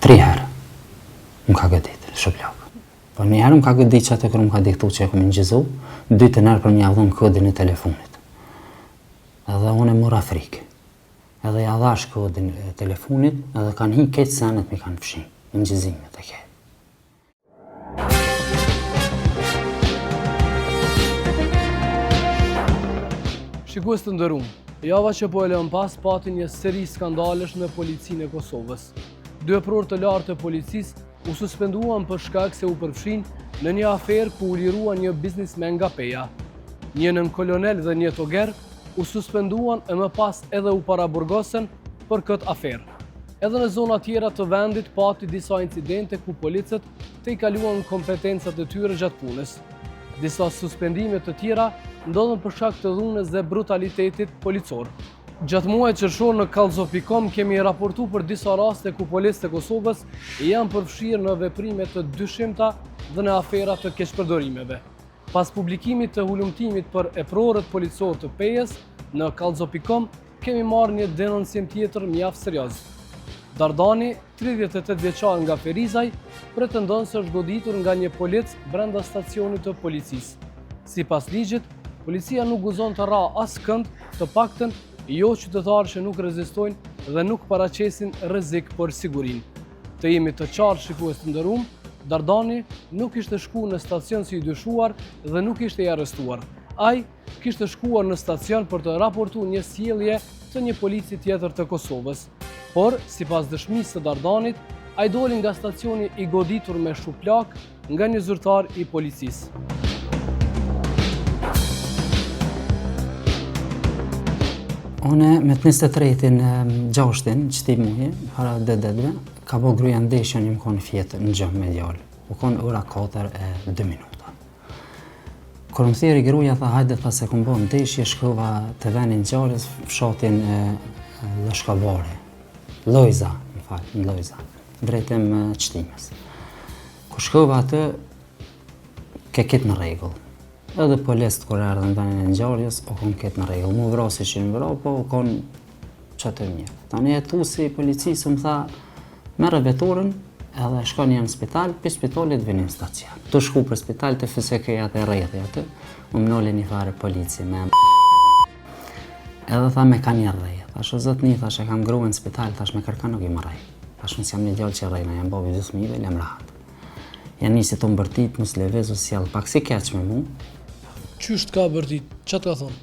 3 herë më ka gëdit, shëplak. Po një herë më ka gëdit që atë kërë më ka diktu që e këmë ngjizu, 2 herë për më javdhën kodin e telefonit. Edhe unë e mora frikë. Edhe ja dhash kodin e telefonit, edhe kanë hi keq senet mi kanë fshin, në ngjizimet e ke. Shikues të nderuar, java që po e lëm pas pati një seri skandalesh në policinë e Kosovës. 2 vepror të lartë të policisë u suspenduan për shkak se u përfshin në një aferë ku u liruan një biznismen nga Peja. Një nën kolonel dhe një toger u suspenduan e më pas edhe u paraburgosen për këtë aferë. Edhe në zona tjera të vendit pati disa incidente ku policët të i kaluan kompetencat e tyre gjatë punës. Disa suspendime të tjera ndodhen për shkak të dhunës dhe brutalitetit policor. Gjatë muajit qershor në Kallzo.com kemi raportuar për disa raste ku policët e Kosovës janë përfshirë në veprime të dyshimta dhe në afera të keqpërdorimeve. Pas publikimit të hulumtimit për eprorët policor të Pejës në Kallzo.com kemi marrë një denoncim tjetër mjaft serioz. Dardani, 38 vjeçar nga Ferizaj, pretendon se është goditur nga një polic brenda stacionit të policisë. Sipas ligjit, policia nuk guzon të ra askënd, të paktën jo qytetarë që nuk rezistojnë dhe nuk paraqesin rrezik për sigurinë. Të jemi të qartë, shikues të nderuar, Dardani nuk ishte shkuar në stacion si i dyshuar dhe nuk ishte i arrestuar. Ai kishte shkuar në stacion për të raportuar një sjellje të një polici tjetër të Kosovës. Por, sipas dëshmisë së Dardanit, ai doli nga stacioni i goditur me shuplak nga një zyrtar i policisë. Une me të 23-in gjashtin, qëti muhi, para dededve, ka bo gruja ndeshja një më konë fjetë në gjëmë medial. U konë ora 4:02 minuta. Kër më thiri gruja, tha hajde tha se këmë bo ndeshje, shkova të venin gjarës, fshatin Lëshkavare. Lojza, në Lojza, drejtem qëtimës. Kër shkova atë, ke kitë në regull. Edhe policët kër erdhën në venin e ngjarjes, o konë ketë në regull. Mu vrasi që në vra, po o konë që të mirë. Tani jetuesi i policisë më tha, merë veturën edhe shkon në spital, për spitalit vini në stacion. Të shku për spital të FSK-ja të rejtë atë, më noli një fare polici me edhe tha me ka një rejtë. Thash o zëtë një, thash e kam gruën në spital, thash me kërka nuk i më rejtë. Thash nësë jam një gjallë që rejna, jam bobi 12.000 lem rahat. Janë njësi të mbërtit, mus levezu sjallë pak si keq me mu. Qysht ka bërtit? Që të ka thonë?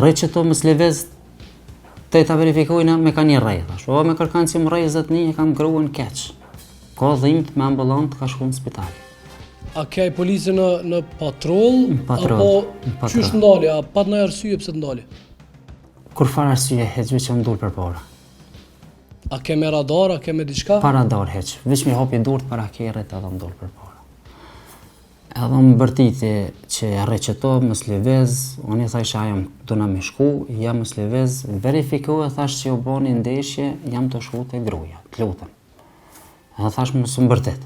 Rejtë që to mus levez të ta verifikojna me ka një rejtë. Thash o me kërkan që më rejtë zëtë një, e kam gruën keq. Ka dhimt me ambulant ka shku në spital. A kej polici në patrol? Në patrol. Apo qysht ndali? A pat në arsye pse ndali? Kur farë arsye heq, veç jam dur për para. A ke me radar, a ke me diçka? Pa radar heq, veç mi hopi durt para kerët edhe më dur për para. Edhe më bërtiti që reqeto, mës levez, unë i thash a jam duna me shku, jam mës levez, verifikohet thash që jo boni ndeshje, jam të shku të gruja, të lutëm. Edhe thash më së mbërtit.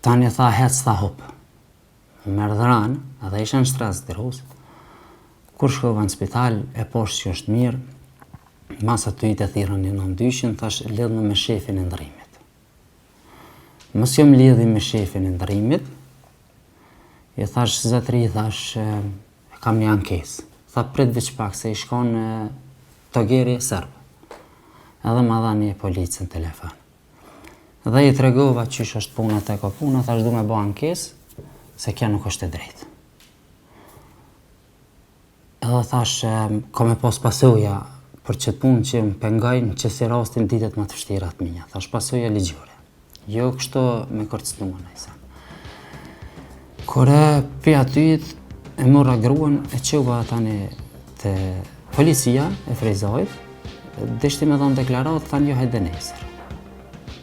Tani tha hec, tha hop. Më erdhëran, edhe isha në stres të rrus. Kur shkova në spital, e poshtë që është mirë, masa të i të thirën një nëndyshin, thash lidhë me shefin e ndërimit. Mos jam lidhi me shefin e ndërimit, i thash zëtëri, thash kam një ankesë. Tha prit veç pak se i shkon togeri sërbë. Edhe ma dha një policë në telefon. Dhe i tregova qysh është puna të ko puna, thash du me bo ankesë, se kja nuk është e drejtë. Edhe thash, ka me pas pasoja për qëtë punë që më pengajnë që si rastin ditet më të fështirat minja. Thash pasoja ligjore. Jo kështu me kërcënua nëjse. Kore për atyit e mora gruën e qova tani të policia e Frejzajt, deshti me dhonë deklarat, thanë jo hajde nesër.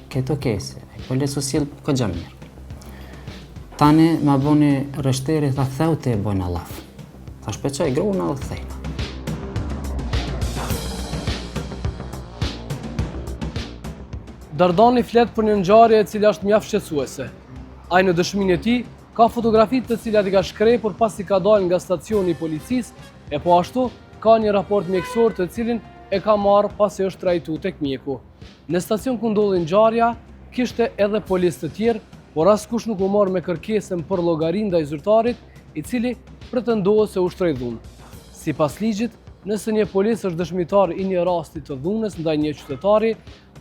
Keto kese, policu s'jellë ka gja mirë. Tani ma boni rështeri, tha ktheu të e bojnë allaf. Tha shpeqaj gruën edhe kthejna. Dardani flet për një ngjarje e cila është mjaft shqetësuese. Ai në dëshminë e tij ka fotografitë të cilat i ka shkrepur pasi ka dalë nga stacioni i policisë, e po ashtu ka një raport mjekësor të cilin e ka marrë pasi është trajtuar tek mjeku. Në stacion ku ndodhi ngjarja, kishte edhe policë të tjerë, por askush nuk u mor me kërkesën për llogari ndaj zyrtarit, i cili pretendohet se u shtroi dhunë. Sipas ligjit, nëse një policë është dëshmitar i një rasti të dhunës ndaj një qytetari,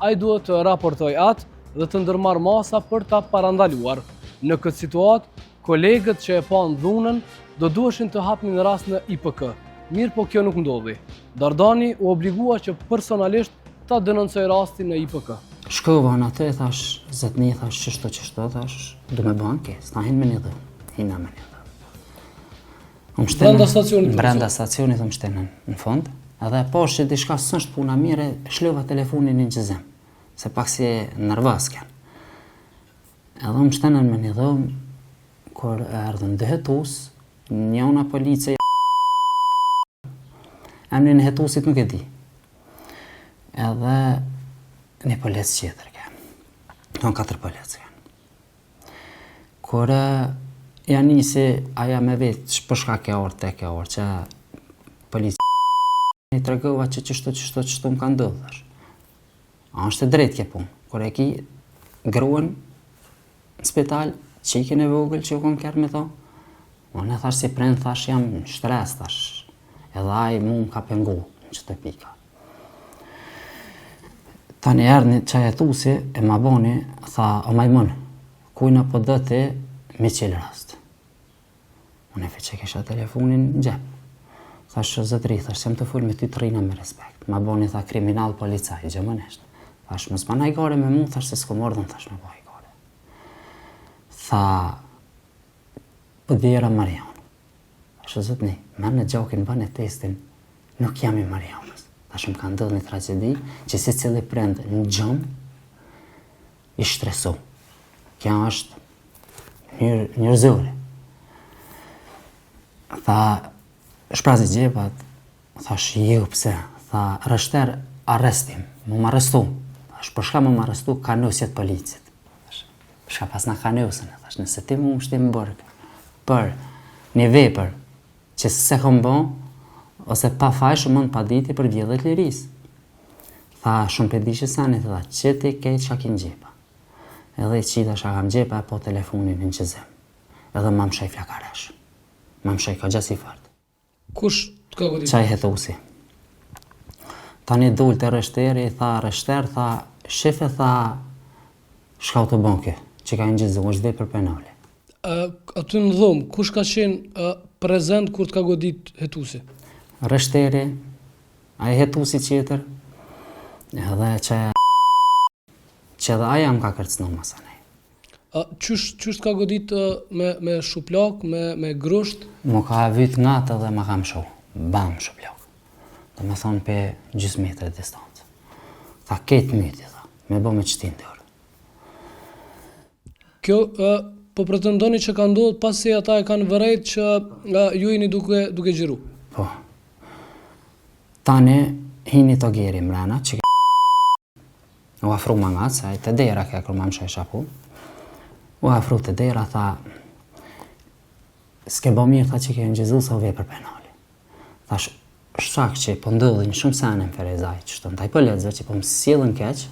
ai duhet të raportojë atë dhe të ndërmarrë masa për ta parandaluar. Në këtë situatë, kolegët që e panë dhunën do duheshin të hapnin rast në IPK. Mirë po kjo nuk ndodhi. Dardani u obligua që personalisht ta denoncoj rastin në IPK. Shkova në atë, thash, zotni, thash, qështo, thash, du me bën kes, ta hin me një dhënë, hina me një dhënë. Brenda stacionit? Brenda stacionit më shtenën në fund, edhe poshtë që diçka s'është puna mire, shlova telefonin një gjëzem, se pak si nervas kënë. Edhe më shtenën me një dhënë, kur erdhën dhe hetus, njona policia, emrin e hetusit nuk e di. Edhe një polec qëtër kemë. Në 4 polec kemë. Kur ja nisi aja me vetë përshka ke orë, te ke orë, që policia i tregova që qështu më ka ndodhër. A është e drejt ke punë. Kur e ki gruën në spital, qikin e vogël që u kon kërë me to, unë e thash si prend, thash jam në shtres, thash. Edhe aj mu më ka pengu në qëtë pika. Tani erdhni qaj hetusi e ma boni, tha, o majmun, kujna po dëti mi qilë rast. Unë e që kesha telefonin në gjep. Thash, zëtri, thash, jam të full me ty të rina me respekt. Ma boni, tha, kriminal policaj, gjëmënesht. Thash, mos ma najgore me mu, thash, se s'ko mordën, thash, me bajgore. Tha, pëdhjera Marion. Thash, zëtni, merë në gjokin, bëne testin, nuk jam i Marionës. Thash, më ka ndodhur një tragedi që si cili prend në gjumë i shtresu. Kja është njërzore. Tha, shprazi gjepat, thash, ju pse, tha, rështer arrestim, mu më arrestu. Thash, për shka mu më arrestu kanusjet policit. Thash, për shka pas na kanusën, thash, nëse ti mu më shtim bërgë për një vepër që se kom bon, ose pa fajshë mund pa diti për vjedhet liris. Tha, shumë për di që sanit, tha, që ti kejtë shakin gjepa. Edhe i qita shakam gjepa, po telefonin në qëzem. Edhe ma më shaj flakaresh. Ma më shaj ka gjasi fartë. Kush të ka godit? Qaj hetusi. Tani dull të rështeri, tha, rështer, tha, shefe, tha, shkau të bonke, që ka në gjithë, është vepër penale. Aty në dhomë, kush ka qenë prezent kur të ka godit hetusi? Rështeri, a i hetusi qeter, edhe që edhe aja më ka kërcnu masanej. Qysh ka godit me shuplak, me grusht? Mu ka vyt nga të dhe ma kam shu, bam shuplak. Dhe me thonë pe gjys metre distancë. Tha ketë myti, tha, me bo me qëtin të orë. Kjo po pretendoni që ka ndodhur pasi ata e kanë vërejt që ju jeni duke gjiru? Po. Tani, hini të gjeri mrena, që u afru ma nga, se të dera ke kërë ma më shaj shapu. U afru të dera, tha, s'ke bo mirë, tha që ke në gjizu sa u vepër penali. Tha, shak që po ndodhin shumë sene në Ferezaj, që shtë në taj pëllezve që po më silën keq,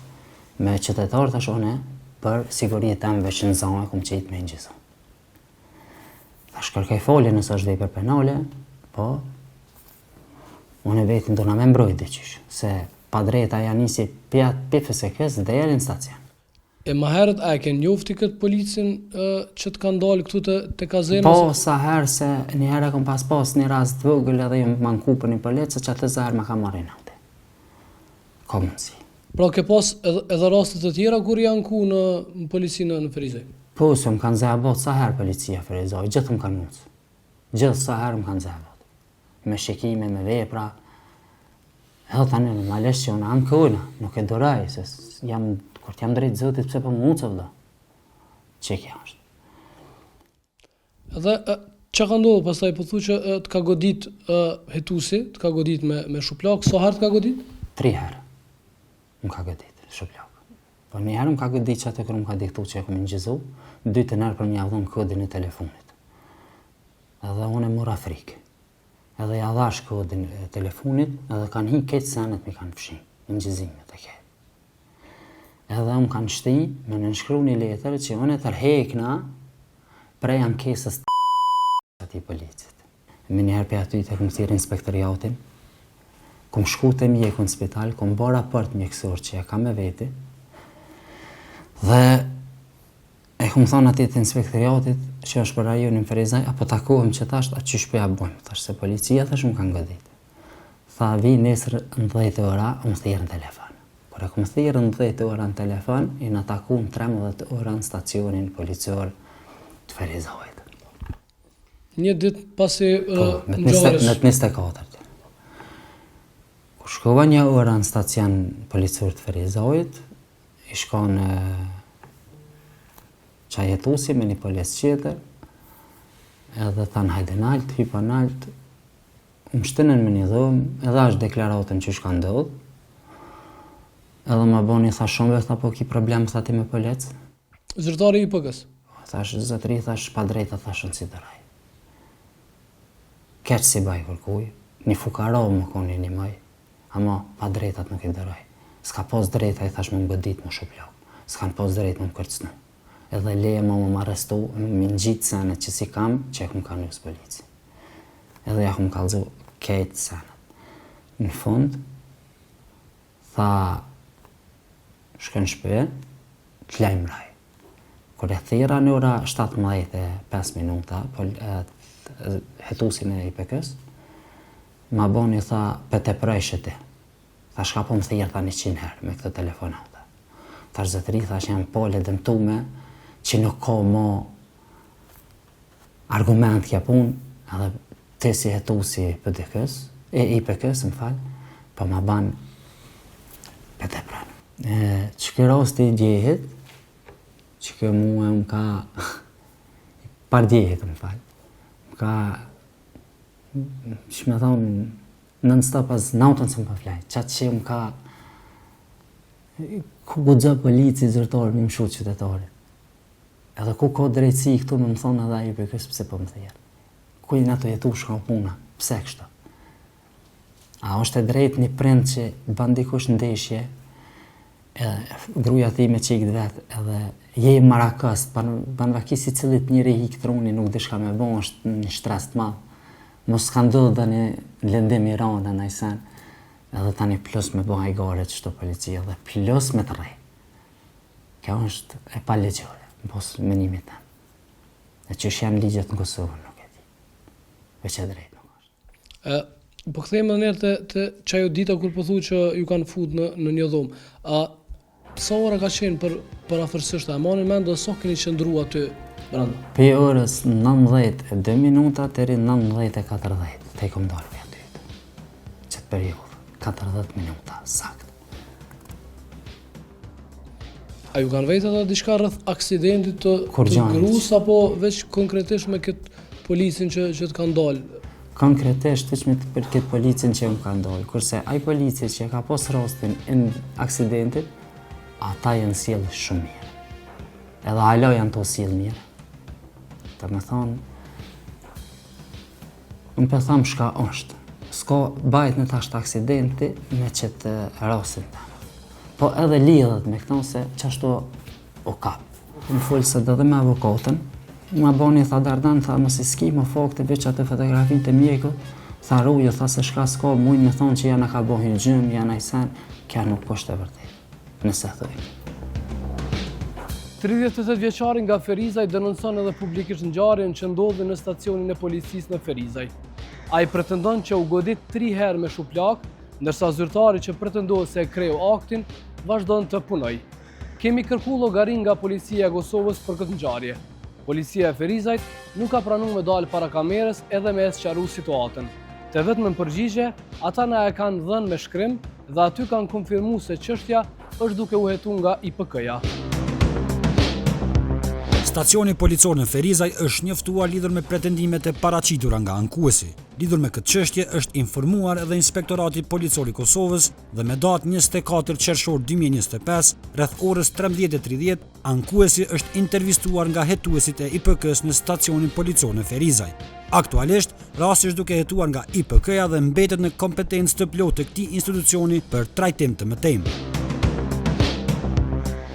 me qytetarë të shone, për sigurinë temve që në zonë e kumë qitë me në gjizu. Tha, shkërkaj folje nësë është vepër penale, po, unë e vetin do në me mbrojt dhe qysh, se pa drejta ja nisi pjatë pifës e kësë dhe jeri në stacion. E ma herët a e ke njofti këtë policin që të kanë dalë këtu të kazenës? Po, sa herë se një herë kom pas një rast të vogël edhe ju më nku për një policë që atë zahër më ka marrin aute. Ka mundësi. Pra ke pas edhe rastet të tjera kur janë ku në policinë në Ferizaj? Po, se më kanë zahë sa herë policia Ferizaj, gjithë më kanë mundës. Gjithë sa herë më kanë zahë me shikime, me vepra. Edhe tani në malesh që unë anë këllë, nuk e doraj, se kur t'jam drejtë zotit, pëse për më ucëv do. Që kja është. Edhe që ka ndodhë pastaj po thu që të ka godit hetusi, të ka godit me shuplak, so herë të ka godit? 3 herë më ka godit shuplak. Po një herë më ka godit që atë kërë më ka diktu që e këmë në gjizu, 2 të nërë për më javdhën kodin e telefonit. Edhe unë e mora frikë. Edhe ja dhash kodin e telefonit, edhe kanë hi ketë senet mi kanë fshin, në gjizimet e ketë. edhe unë kanë shti me nënshkru një letër që unë e tërhekna prej ankesës ati policit. Me njëherë për aty të këmë thirë inspektoriatin, këmë shku të mjeku në spital, këmë bo raport mjekësor që e ka me veti, dhe e këmë thonë ati të inspektoriatit që është për rajonin Ferizaj, apo takohem që tashtë, a qysh për ja bojmë, tashtë se policia thash më kanë godit. Tha vi nesër në 10 ora, unë thirë në telefon. Kur e këmë thirë në 10 ora në telefon, i në taku në 13 ora në stacionin policor të Ferizajt. Një ditë pasi në 24. Kur shkova një ora në stacion policor të Ferizajt, i shkon qajetusi me një polic qeter, edhe thanë hajde nalt, hypa nalt, më shtënën me një dhomë, edhe është deklaratën që shka ndodhë, edhe më boni, tha shumë tha po ki problem, tha ti me polic. Zyrtari i IPK-s? Thash zotëri, thash pa drejta, thash në si dëraj. Keq si baj kërkuj, një fukaro më koni një maj, ama pa drejtat nuk i dëraj. S'ka pos drejta, i thash më godit më shuplok, s'kan pos drejt më kërcnu. Edhe leje më arrestu, më gjitë senet që si kam, që e këmë ka njës polici. Edhe ja këmë kalzu kejtë senet. Në fund, tha, shkën shpe, të lajmë raj. Kër e thira në ora 17:05 minuta, hetusin e IPK-s, ma boni, tha, për të prejshë ti. Tha, shka po më thirë, tha 100 herë me këtë telefonata. Tha, zëtëri, tha, që jam pole dëmtume, që nuk ka mo argument kja pun, edhe ti si hetusi IPK-s, më falë, po ma ban për të pranë. Që kë rosti djehit, që kë mua më ka par djehit, më falë, më ka, që me thonë, non-stop as nautën se më pa flaj, qatë që më ka, ku gudza polici zërtorë një më shutë qytetarit. Edhe ku ka drejtësi këtu me më thonë edhe IPK-s pëse po më thjerë. Ku i në të jetu shka puna, pëse kështë? A është e drejt një prind që ban dikush ndeshje, gruja ti me qikët vetë, edhe je i marakëst, ban vakisi cilit njëri i këtruni nuk dhe shka me bon, është një stres të madhë. Mos ka ndodhë dhe një lëndim i ranë dhe najsen, edhe tani plus me bon hajgare që shto policia, dhe plus me të rej. Kjo është e pa legjore. Pos menimit të. E që është janë ligjet në Kosovë, nuk e di. Veç e drejt nuk është. Po këthejmë dhe njerë të qajo dita kur po thu që ju kanë fut në një dhomë. Sa ora ka qenë për afërsisht e manin mend dhe sa keni qëndru aty brenda? Për orës 19:02 minuta deri 19:40 te kom dalë për aty. Qëtë periodë, 40 minuta, sakt. A ju kanë vetë edhe diçka rreth aksidentit të grus, apo veç konkretisht me këtë policin që të kanë dalë? Konkretisht veç me këtë policin që më kanë dalë, kurse ai polici që ka pas rastin në aksidentit, ata janë sjellë shumë mirë. Edhe alo janë to sjellë mirë. Të me thonë, unë për thamë shka është. S'ka bajt në tasht aksidenti me qëtë rastin të. Po edhe lidhet me këto se qashtu o kap. Më folë se dhe me avokatën, ma boni tha Dardan, tha mos i s'ki më fakte veç atë fotografin të mjekut, tha ruje, tha se shka s'ka, mujnë me thonë që janë ka bohin gjym, janë ajsen, kja nuk është e vërtet, nëse thëjmë. 38 vjeçari nga Ferizaj denonson edhe publikisht ngjarjen që ndodhi në stacionin e policisë në Ferizaj. Ai pretendon që u godit 3 herë me shuplak, ndërsa zyrtari që pretendohet se e kreu aktin, vazhdon të punoj. Kemi kërku llogarin nga policia e Kosovës për këtë ngjarje. Policia e Ferizajt nuk ka pranuar me dalë para kamerës edhe me sqaru situatën. Të vetëm përgjigje, ata na e kanë dhënë me shkrim dhe aty kanë konfirmuar se çështja është duke u hetuar nga IPK-ja. Stacioni policor në Ferizaj është njoftuar lidhur me pretendimet e paraqitura nga ankuesi. Lidhur me këtë çështje është informuar edhe Inspektorati Policor i Kosovës dhe me datë 24 qershor 2025, rreth orës 13:30, ankuesi është intervistuar nga hetuesit e IPK-s në stacionin policor në Ferizaj. Aktualisht, rasti është duke hetuar nga IPK-ja dhe mbetet në kompetencë të plotë të këtij institucioni për trajtim të mëtejmë.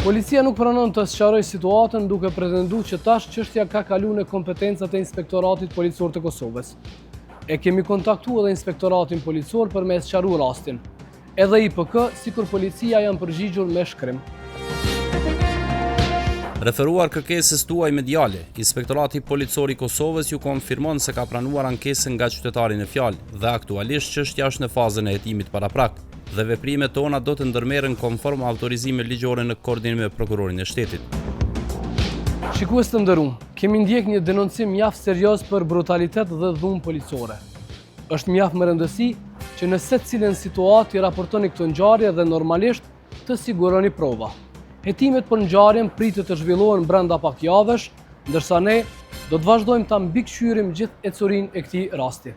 Policia nuk pranon të sqarojë situatën duke pretenduar që tash çështja ka kaluar në kompetencat e Inspektoratit Policor të Kosovës. E kemi kontaktuar edhe Inspektoratin Policor për me sqaruar rastin. Edhe IPK, sikur policia janë përgjigjur me shkrim. Referuar kërkesës tuaj mediale, Inspektorati Policor i Kosovës ju konfirmon se ka pranuar ankesën nga qytetari në fjalë dhe aktualisht çështja është në fazën e hetimit paraprak dhe veprimet tona do të ndërmerren konform autorizime ligjore në koordinim me prokurorin e shtetit. Shikues të nderuar, kemi ndjek një denoncim mjaft serioz për brutalitet dhe dhunë policore. Është mjaft më rëndësi që në secilën situatë i raportoni këtë ngjarje dhe normalisht të siguroni prova. Hetimet për ngjarjen pritet të zhvillohen brenda pak javësh, ndërsa ne do të vazhdojmë ta mbikëqyrim gjithë ecurinë e këtij rasti.